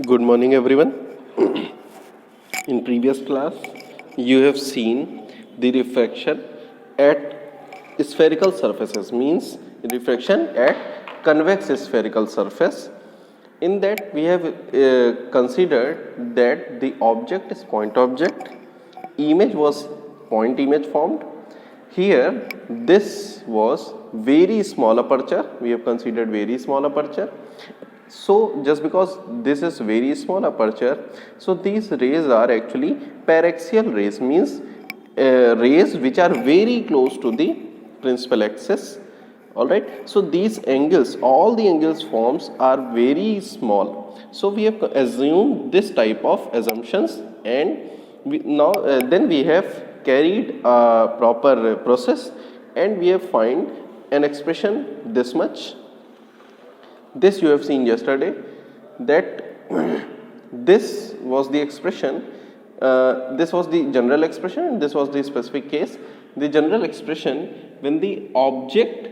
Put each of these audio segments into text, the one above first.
Good morning, everyone. In previous class, you have seen the refraction at spherical surfaces, means refraction at convex spherical surface. In that, we have considered that the object is point object, image was point image formed. Here, this was very small aperture. We have considered very small aperture. So just because this is very small aperture, so these rays are actually paraxial rays, means rays which are very close to the principal axis. Alright, so these angles, all the angles forms are very small. So we have assumed this type of assumptions, and then we have carried a proper process, and we have find an expression this much. This you have seen yesterday, that this was the expression, this was the general expression and this was the specific case. The general expression when the object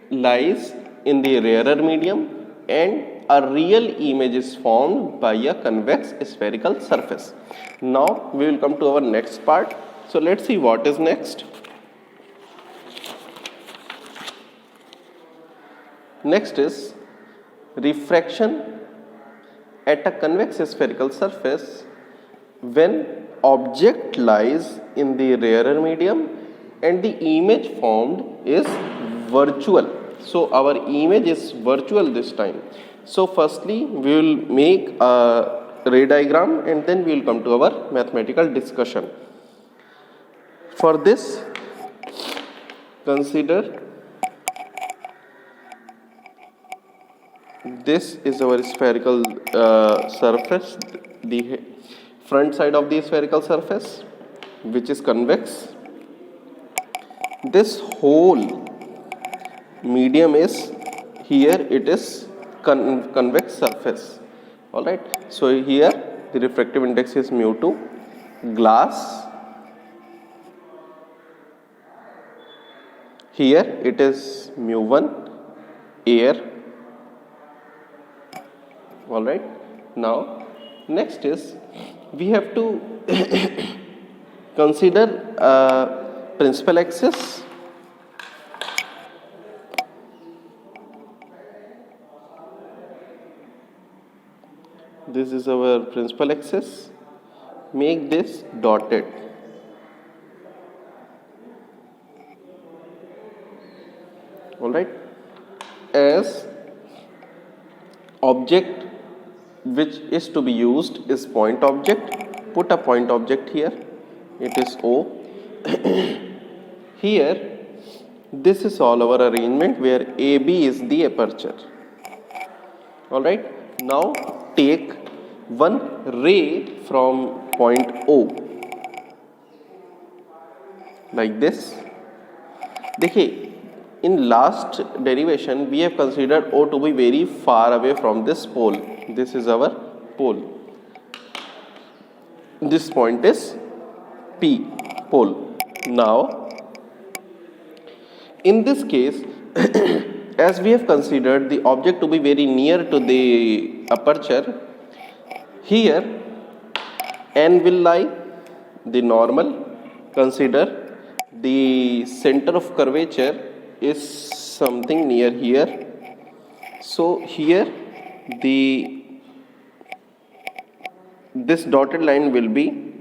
lies in the rarer medium and a real image is formed by a convex spherical surface. Now we will come to our next part. So let's see what is next. Next is refraction at a convex spherical surface when object lies in the rarer medium and the image formed is virtual. So our image is virtual this time. So firstly we will make a ray diagram and then we will come to our mathematical discussion. For this, consider this is our spherical surface, the front side of the spherical surface, which is convex. This whole medium is here, it is convex surface. Alright, so here the refractive index is μ2, glass. Here it is μ1, air. Alright, now next is we have to consider principal axis. This is our principal axis. Make this dotted. Alright, as object which is to be used is point object, put a point object here, it is O. Here this is all our arrangement where AB is the aperture. Alright, now take one ray from point O like this. देखिए, in last derivation we have considered O to be very far away from this pole. This is our pole. This point is P, pole. Now in this case as we have considered the object to be very near to the aperture, here N will lie the normal. Consider the center of curvature is something near here. So here this dotted line will be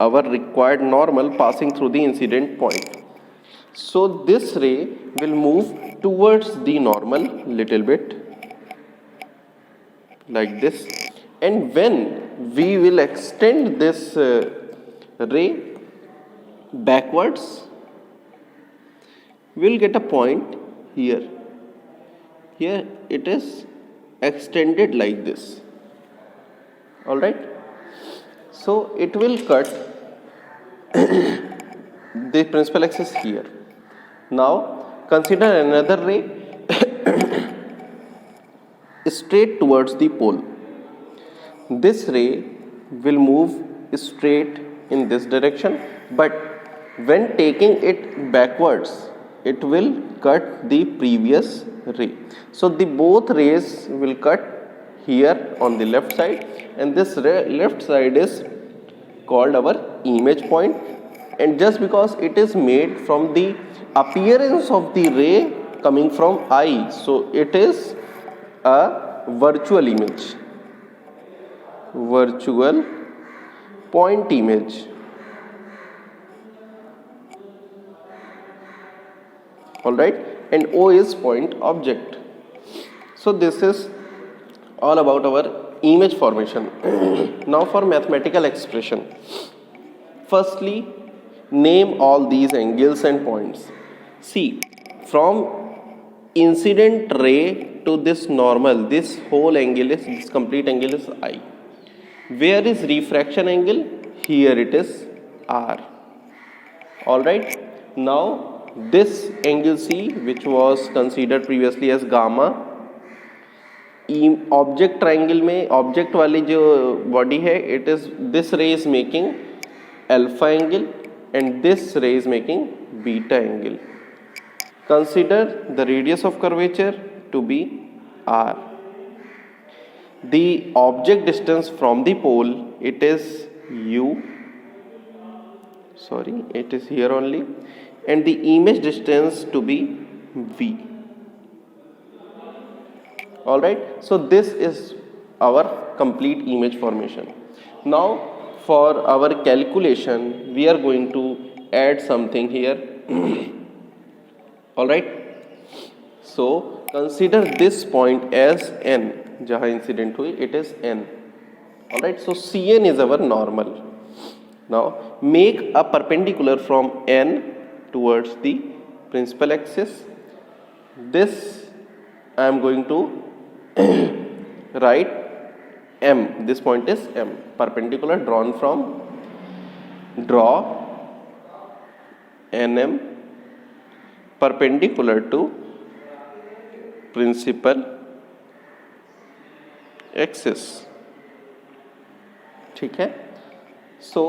our required normal passing through the incident point. So this ray will move towards the normal little bit like this, and when we will extend this ray backwards, we will get a point here. Here it is extended like this. Alright, so it will cut the principal axis here. Now consider another ray straight towards the pole. This ray will move straight in this direction, but when taking it backwards, it will cut the previous ray. So the both rays will cut here on the left side, and this left side is called our image point, and just because it is made from the appearance of the ray coming from eye, so it is a virtual image, virtual point image. All right, and O is point object. So this is all about our image formation. Now for mathematical expression. Firstly, name all these angles and points. See, from incident ray to this normal, this whole angle is, this complete angle is I. Where is refraction angle? Here it is R. All right. Now this angle C, which was considered previously as gamma, object triangle में object वाली जो body है, it is this ray is making alpha angle and this ray is making beta angle. Consider the radius of curvature to be r. The object distance from the pole, it is u, sorry, it is here only, and the image distance to be v. All right, so this is our complete image formation. Now for our calculation we are going to add something here. All right, so consider this point as n, जहाँ incident हुई it is n. All right, so Cn is our normal. Now make a perpendicular from n towards the principal axis. This I am going to write M. This point is M. Perpendicular drawn from, draw NM perpendicular to principal axis. ठीक है. So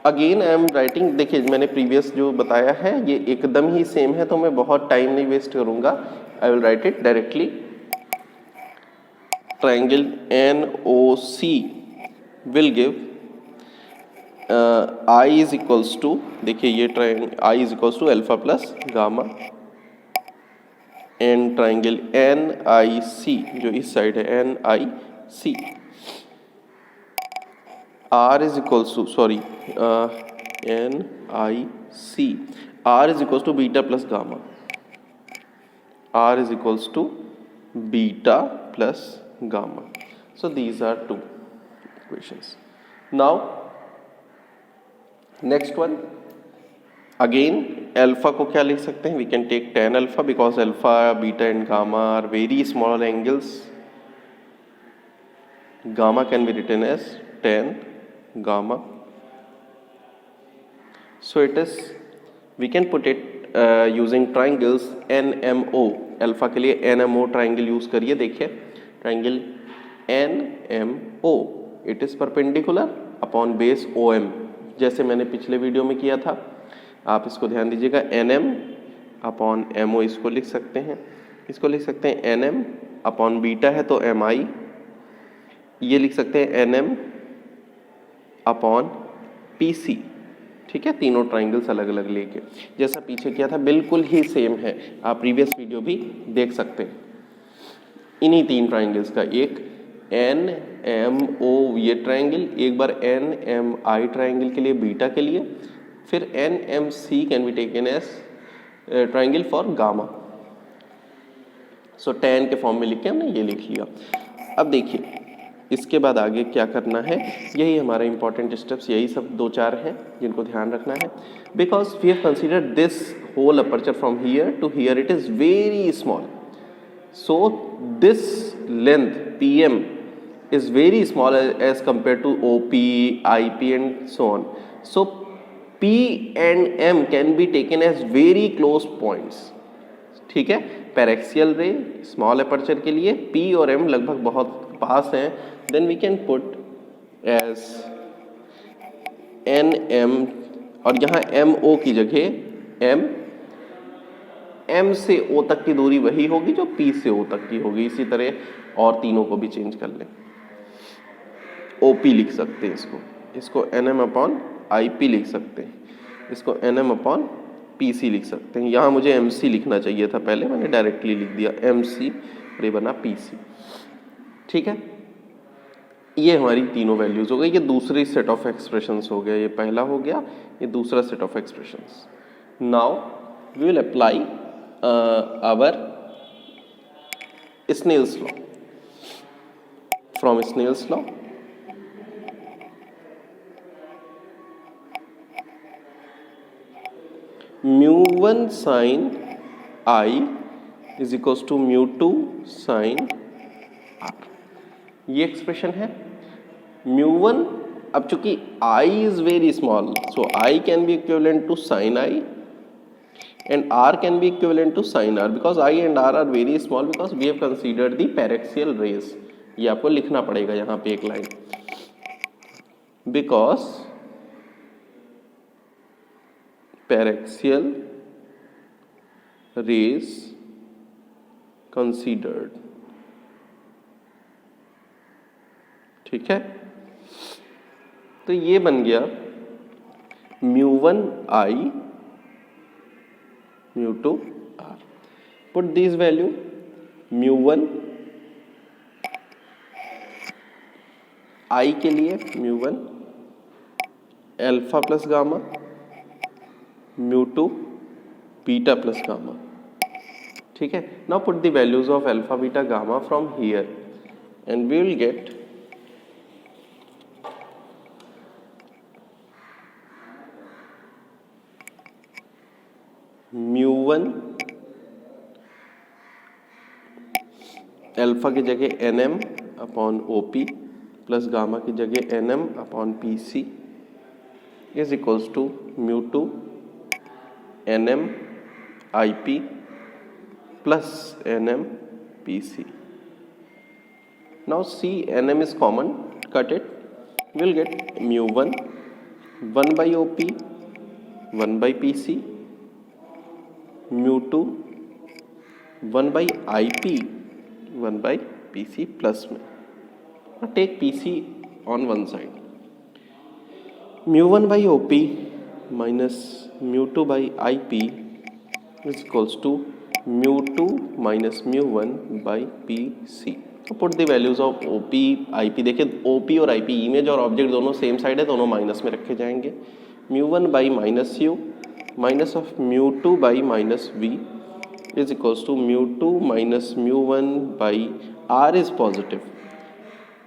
again I am writing. देखिए मैंने previous जो बताया है ये एकदम ही same है, तो मैं बहुत टाइम नहीं वेस्ट करूंगा. I will write it directly. Triangle NOC will give I is equals to, देखिए ये triangle I is equals to alpha plus gamma, and triangle NIC जो इस साइड है NIC, R is equals to, sorry, NIC, R is equals to beta plus gamma, R is equals to beta plus gamma. So these are two equations. Now next one, again alpha को क्या लिख सकते हैं? We can take tan alpha because alpha, beta and gamma are very small angles. Gamma can be written as tan gamma. So it is, we can put it using triangles NMO. Alpha के लिए NMO triangle use करिए. देखिए triangle NMO, it is perpendicular upon base OM, जैसे मैंने पिछले video में किया था. आप इसको ध्यान दीजिएगा. NM अपॉन MO इसको लिख सकते हैं. इसको लिख सकते हैं NM अपॉन बीटा है तो MI. ये लिख सकते हैं NM अपॉन PC. ठीक है, तीनों ट्राइंगल्स अलग अलग लेके, जैसा पीछे किया था बिल्कुल ही सेम है. आप प्रीवियस वीडियो भी देख सकते हैं. इन्हीं तीन ट्राइंगल्स का, एक NMO ये ट्राइंगल, एक बार NMI ट्राइंगल के लिए, बीटा के लिए, फिर NMC can be taken as triangle for gamma. So tan के फॉर्म में लिख के हमने ये लिख लिया. अब देखिए इसके बाद आगे क्या करना है, यही हमारा इंपॉर्टेंट स्टेप्स, यही सब दो चार हैं जिनको ध्यान रखना है. Because we have considered this whole aperture from here to here, it is very small. So this length PM is very small as compared to OP, IP and so on. So P and M can be taken as very close points. ठीक है, paraxial रे small aperture के लिए P और M लगभग बहुत पास हैं. Then we can put as NM, और यहाँ MO की जगह M से O तक की दूरी वही होगी जो P से O तक की होगी. इसी तरह और तीनों को भी चेंज कर लें. OP लिख सकते हैं, इसको NM/IP लिख सकते हैं, इसको NM/PC लिख सकते हैं। यहाँ मुझे MC लिखना चाहिए था पहले, मैंने डायरेक्टली लिख दिया MC और ये बना PC। ठीक है, ये हमारी तीनों वैल्यूज हो गई। ये दूसरी सेट ऑफ एक्सप्रेशंस हो गया, ये पहला हो गया, ये दूसरा set of expressions. Now we will apply our Snell's law. From Snell's law μ1 sin I is equals to μ2 sin R। ये एक्सप्रेशन है। μ1, अब चूंकि I is very small, so I can be equivalent to sin I and R can be equivalent to sin R because I and R are very small because we have considered the paraxial rays। ये आपको लिखना पड़ेगा यहाँ पे एक line, because paraxial rays considered। ठीक है, तो ये बन गया μ1 I μ2 R। Put these value, μ1 I के लिए μ1 alpha plus gamma, μ2 beta plus gamma. ठीक है, now put the values of alpha, beta, gamma from here and we will get μ1 alpha की जगह NM/OP प्लस गामा की जगह NM/PC is equals to μ2 NM/IP plus NM/PC। Now see NM is common, cut it, we'll get μ1 1/OP 1/PC, μ2 1/IP 1/PC plus में। Now take PC on one side, μ1/OP minus μ2/IP is equals to μ2 minus μ1/PC। So put the values of OP, IP। देखिए OP और IP image और object दोनों same side है, दोनों minus में रखे जाएंगे। μ1 by minus U minus of μ2 by minus V is equals to μ2 minus μ1 by R is positive।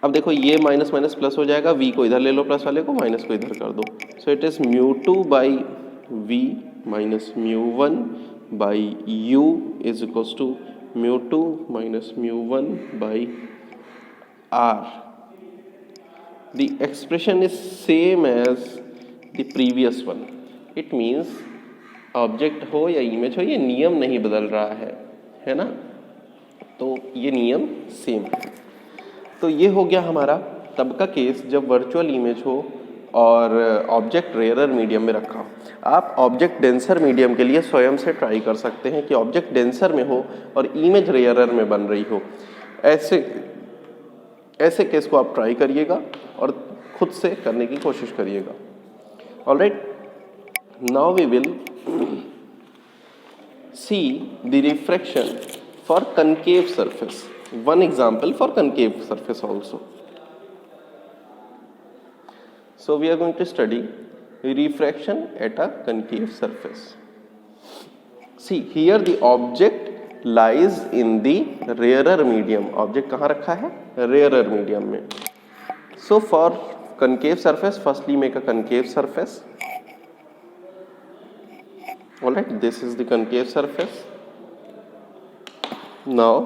अब देखो ये माइनस माइनस प्लस हो जाएगा, V को इधर ले लो प्लस वाले को, माइनस को इधर कर दो। So it is μ2 by V minus μ1 by U is equals to μ2 minus μ1 by R। The expression is same as the previous one। It means object हो या इमेज हो, ये नियम नहीं बदल रहा है ना, तो ये नियम सेम है। तो ये हो गया हमारा तब का केस जब वर्चुअल इमेज हो और ऑब्जेक्ट रेयरर मीडियम में रखा हो। आप ऑब्जेक्ट डेंसर मीडियम के लिए स्वयं से ट्राई कर सकते हैं कि ऑब्जेक्ट डेंसर में हो और इमेज रेयरर में बन रही हो। ऐसे केस को आप ट्राई करिएगा और खुद से करने की कोशिश करिएगा। Alright, now we will see the refraction for concave surface। One example for concave surface also। So we are going to study refraction at a concave surface। See here the object lies in the rarer medium। Object कहाँ रखा है? Rarer medium में। So for concave surface, firstly make a concave surface। Alright, this is the concave surface। Now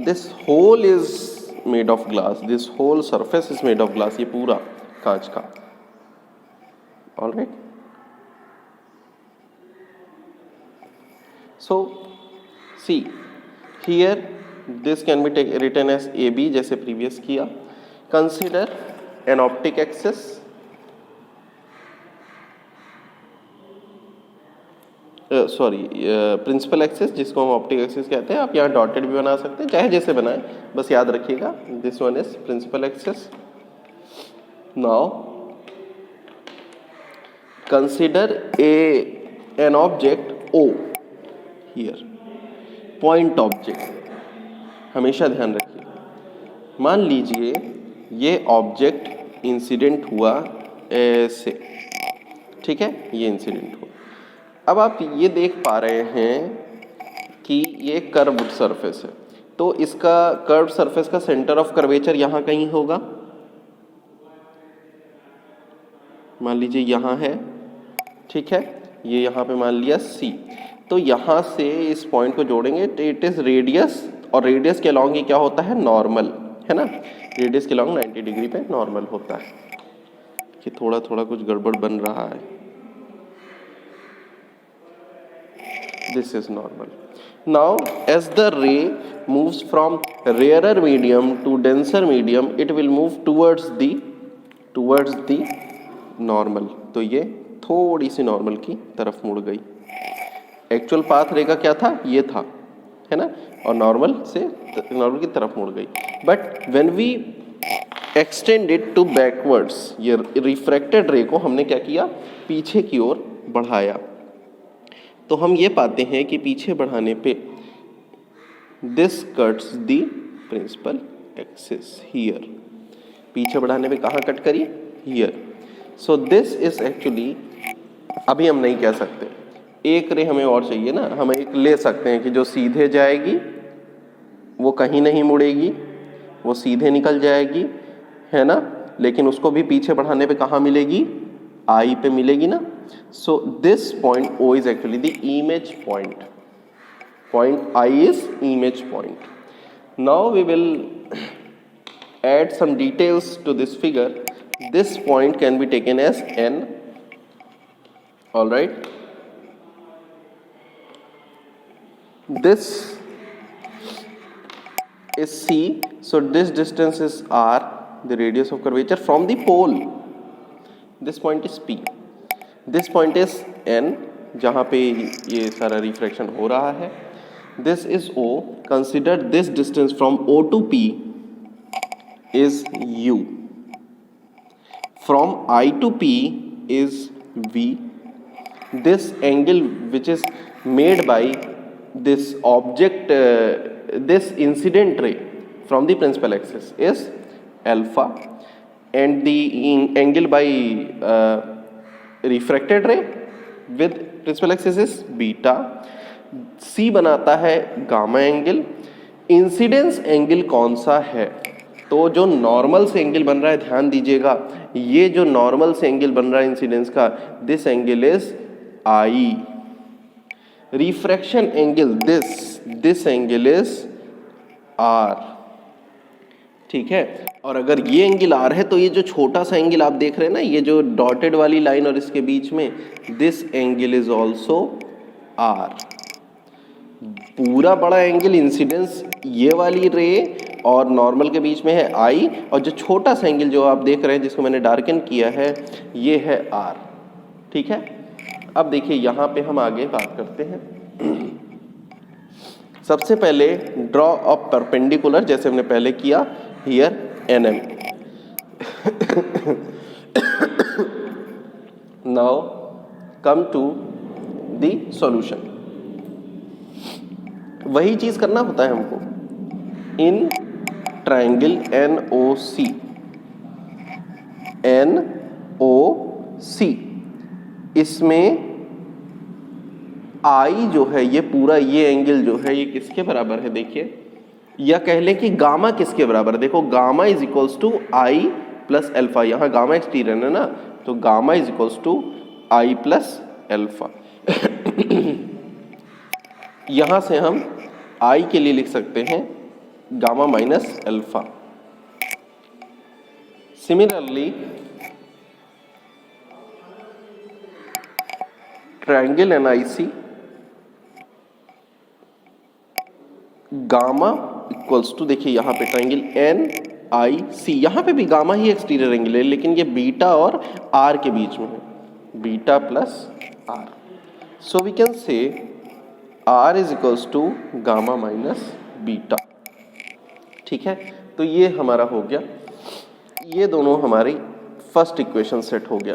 this whole is made of glass, this whole surface is made of glass, ये पूरा कांच का। Alright, so see here this can be written as AB जैसे previous किया। Consider an optic axis, principal axis जिसको हम optic axis कहते हैं। आप यहाँ डॉटेड भी बना सकते हैं, चाहे जैसे बनाएं, बस याद रखिएगा this one is principal axis now consider an object O here, point object, हमेशा ध्यान रखिए। मान लीजिए ये ऑब्जेक्ट इंसिडेंट हुआ ऐसे, ठीक है, ये इंसिडेंट हुआ। अब आप ये देख पा रहे हैं कि ये कर्व्ड सरफेस है, तो इसका कर्व्ड सरफेस का सेंटर ऑफ कर्वेचर यहाँ कहीं होगा। मान लीजिए यहाँ है, ठीक है, ये यहाँ पे मान लिया C, तो यहाँ से इस पॉइंट को जोड़ेंगे तो इट इज रेडियस, और रेडियस के अलॉन्ग ये क्या होता है, नॉर्मल, है ना, रेडियस के अलॉन्ग 90 डिग्री पे नॉर्मल होता है। कि थोड़ा थोड़ा कुछ गड़बड़ बन रहा है, this is normal. Now as the ray moves from rarer medium to denser medium it will move towards the normal, तो ये थोड़ी सी नॉर्मल की तरफ मुड़ गई। एक्चुअल पाथ रे का क्या था, ये था, है ना, और नॉर्मल की तरफ मुड़ गई। But when we extend it to backwards, ये रिफ्रैक्टेड रे को हमने क्या किया, पीछे की ओर बढ़ाया, तो हम ये पाते हैं कि पीछे बढ़ाने पे this cuts the principal axis here, पीछे बढ़ाने पे कहाँ कट करी, here. So this is actually, अभी हम नहीं कह सकते, एक रे हमें और चाहिए ना, हम एक ले सकते हैं कि जो सीधे जाएगी वो कहीं नहीं मुड़ेगी, वो सीधे निकल जाएगी, है ना, लेकिन उसको भी पीछे बढ़ाने पे कहाँ मिलेगी, आई पे मिलेगी ना। So this point O is actually the image point, point I is image point. Now we will add some details to this figure. This point can be taken as N, all right. This is C, so this distance is R, the radius of curvature from the pole. This point is P, this point is N, जहाँ पे ये सारा refraction हो रहा है। This is O, consider this distance from O to P is U, from I to P is V. This angle which is made by this object, this incident ray from the principal axis is alpha, and the angle by refracted ray with principal axis is beta. C बनाता है gamma angle. Incidence angle कौन सा है, तो जो normal से angle बन रहा है, ध्यान दीजिएगा, ये जो नॉर्मल से एंगल बन रहा है इंसिडेंस का, this angle is I. Refraction angle this angle is R, ठीक है। और अगर ये एंगल R है तो ये जो छोटा सा एंगल आप देख रहे हैं ना, ये जो डॉटेड वाली लाइन और इसके बीच में, this angle is also R। पूरा बड़ा एंगल इंसिडेंस ये वाली रे और नॉर्मल के बीच में है I, और जो छोटा सा एंगल जो आप देख रहे हैं जिसको मैंने डार्कन किया है, ये है R, ठीक है। अब देखिए यहाँ पे हम आगे बात करते हैं। सबसे पहले ड्रॉ अ परपेंडिकुलर, जैसे हमने पहले किया, here NM। Now come to the solution. वही चीज करना होता है हमको इन ट्राइंगल NOC। इसमें I जो है, ये पूरा ये एंगल जो है, ये किसके बराबर है, देखिए, या कह लें कि गामा किसके बराबर है। देखो gamma is equals to I plus alpha, यहाँ गामा एक्सटीरियर है ना, तो gamma is equals to I plus alpha. यहाँ से हम I के लिए लिख सकते हैं gamma minus alpha. Similarly triangle NIC, gamma equals to, देखिए यहाँ पे ट्रायंगल NIC, यहाँ पे भी गामा ही एक्सटीरियर एंगल है, लेकिन ये बीटा और R के बीच में है, beta plus R। So we can say R is equals to gamma minus beta, ठीक है। तो ये हमारा हो गया, ये दोनों हमारी फर्स्ट इक्वेशन सेट हो गया।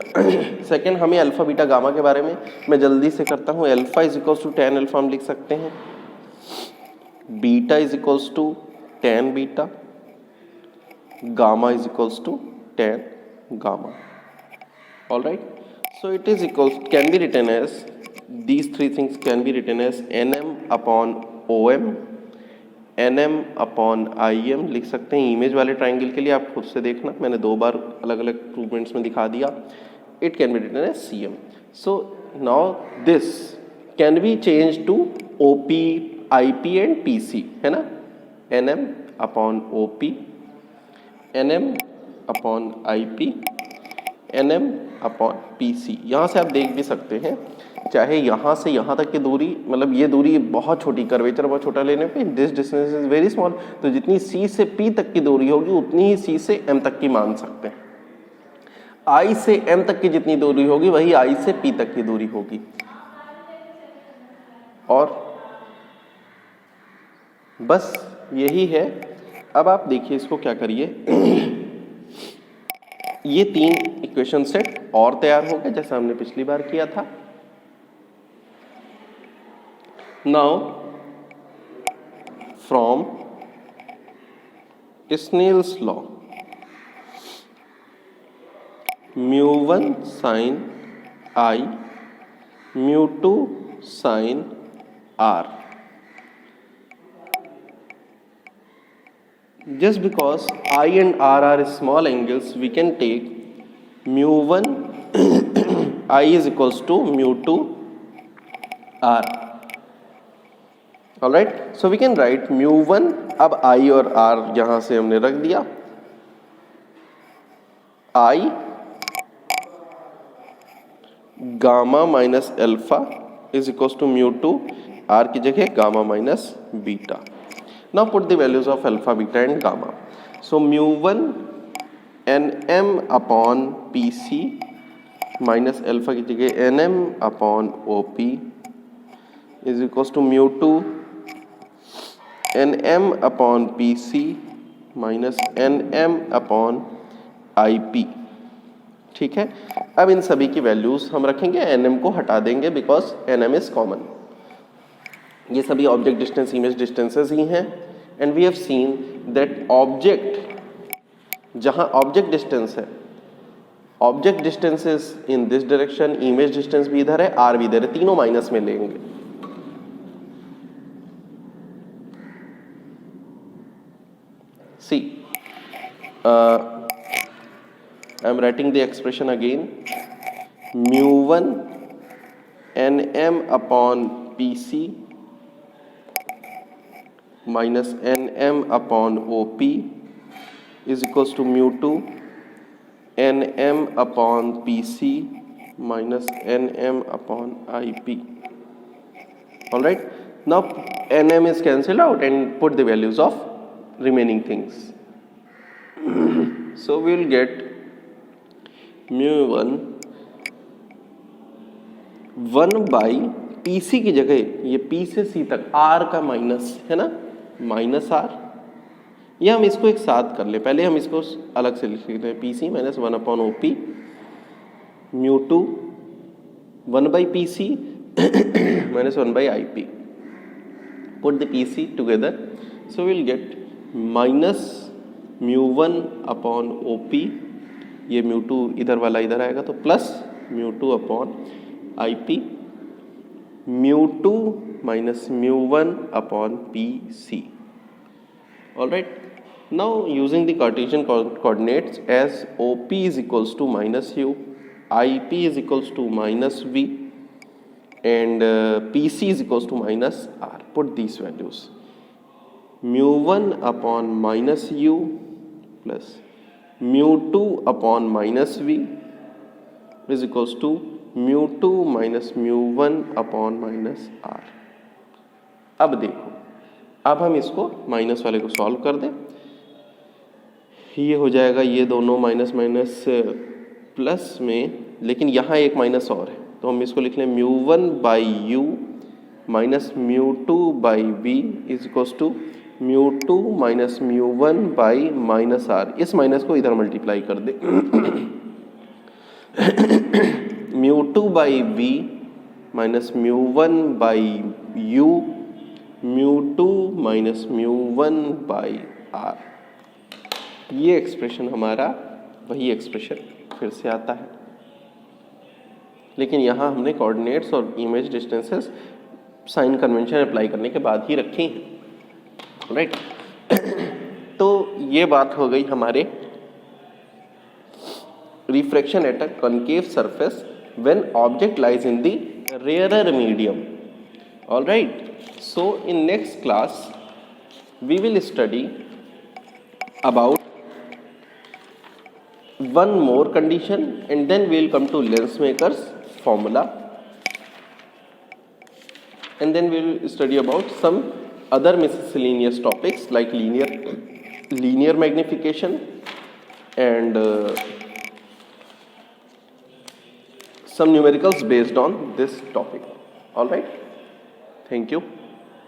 सेकंड, हमें अल्फा बीटा गामा के बारे में मैं जल्दी से करता हूँ। Alpha is equals to tan alpha हम लिख सकते हैं, beta is equals to tan beta, gamma is equals to tan gamma. All right, so it is equals, can be written as, these three things can be written as nm upon om, nm upon im लिख सकते हैं। Image वाले triangle के लिए आप खुद से देखना, मैंने 2 बार अलग अलग प्रूवमेंट्स में दिखा दिया। It can be written as cm. So now this can be change to op, ip and pc, है ना, nm upon op, nm upon IP, nm upon PC। यहाँ से आप देख भी सकते हैं, चाहे यहाँ से यहाँ तक की दूरी, मतलब ये दूरी बहुत छोटी, कर्वेचर बहुत छोटा लेने पे this distance is very small, तो जितनी C से P तक की दूरी होगी उतनी ही C से M तक की मान सकते हैं। I से M तक की जितनी दूरी होगी वही I से P तक की दूरी होगी। और बस यही है। अब आप देखिए इसको क्या करिए, ये 3 इक्वेशन सेट और तैयार हो गए जैसा हमने पिछली बार किया था। Now from Snell's law, μ1 sin I, μ2 sin R, just because I and R are small angles, we can take μ1 I is equals to μ2 R. All right, so we can write μ1, अब I और R यहाँ से हमने रख दिया, I gamma minus alpha is equals to μ2, R की जगह gamma minus beta. Now put the values of alpha, beta and gamma. So μ1 nm upon pc minus alpha की जगह nm upon op is equals to μ2 nm upon pc minus nm upon ip। ठीक है, अब इन सभी की values हम रखेंगे, nm को हटा देंगे बिकॉज nm इज कॉमन। ये सभी ऑब्जेक्ट डिस्टेंस, इमेज डिस्टेंसेस ही हैं। And we have seen that object, जहां ऑब्जेक्ट डिस्टेंस है, object distance is in this direction, image distance भी इधर है, आर भी इधर है, तीनों माइनस में लेंगे। See I am writing the expression again, μ1 nm upon pc minus nm upon op is equals to μ2 nm upon pc minus nm upon ip. All right, now nm is cancelled out and put the values of remaining things. So we will get μ1 1 by pc की जगह ये p से c तक r का minus है ना, minus are, या हम इसको एक साथ कर ले, पहले हम इसको अलग से लिख लेते हैं, P C minus 1 upon O P μ2 1 by pc minus 1 by ip. Put the pc together, so we'll get minus μ1 upon op, ये μ2 इधर वाला इधर आएगा तो plus μ2 upon ip, μ2 minus μ1 upon pc. All right, now using the Cartesian coordinates, as op is equals to minus u, ip is equals to minus v and pc is equals to minus r. Put these values, μ1 upon minus u plus μ2 upon minus v is equals to μ2 minus μ1 upon minus r. अब देखो, अब हम इसको minus वाले को solve कर दें, ये हो जाएगा, ये दोनों माइनस माइनस प्लस में, लेकिन यहाँ एक माइनस और है तो हम इसको लिख लें μ1 by u minus μ2 by v is equals to μ2 minus μ1 by minus R. इस माइनस को इधर मल्टीप्लाई कर दे mu2 by v minus mu1 by u, mu2 minus mu1 by r। ये एक्सप्रेशन हमारा वही एक्सप्रेशन फिर से आता है, लेकिन यहाँ हमने कोऑर्डिनेट्स और image distances sign convention apply करने के बाद ही रखे हैं, राइट। तो ये बात हो गई हमारे refraction at a concave surface when object lies in the rarer medium. All right, so in next class we will study about one more condition and then we will come to Lensmaker's formula, and then we will study about some other miscellaneous topics like linear magnification and some numericals based on this topic. All right, thank you.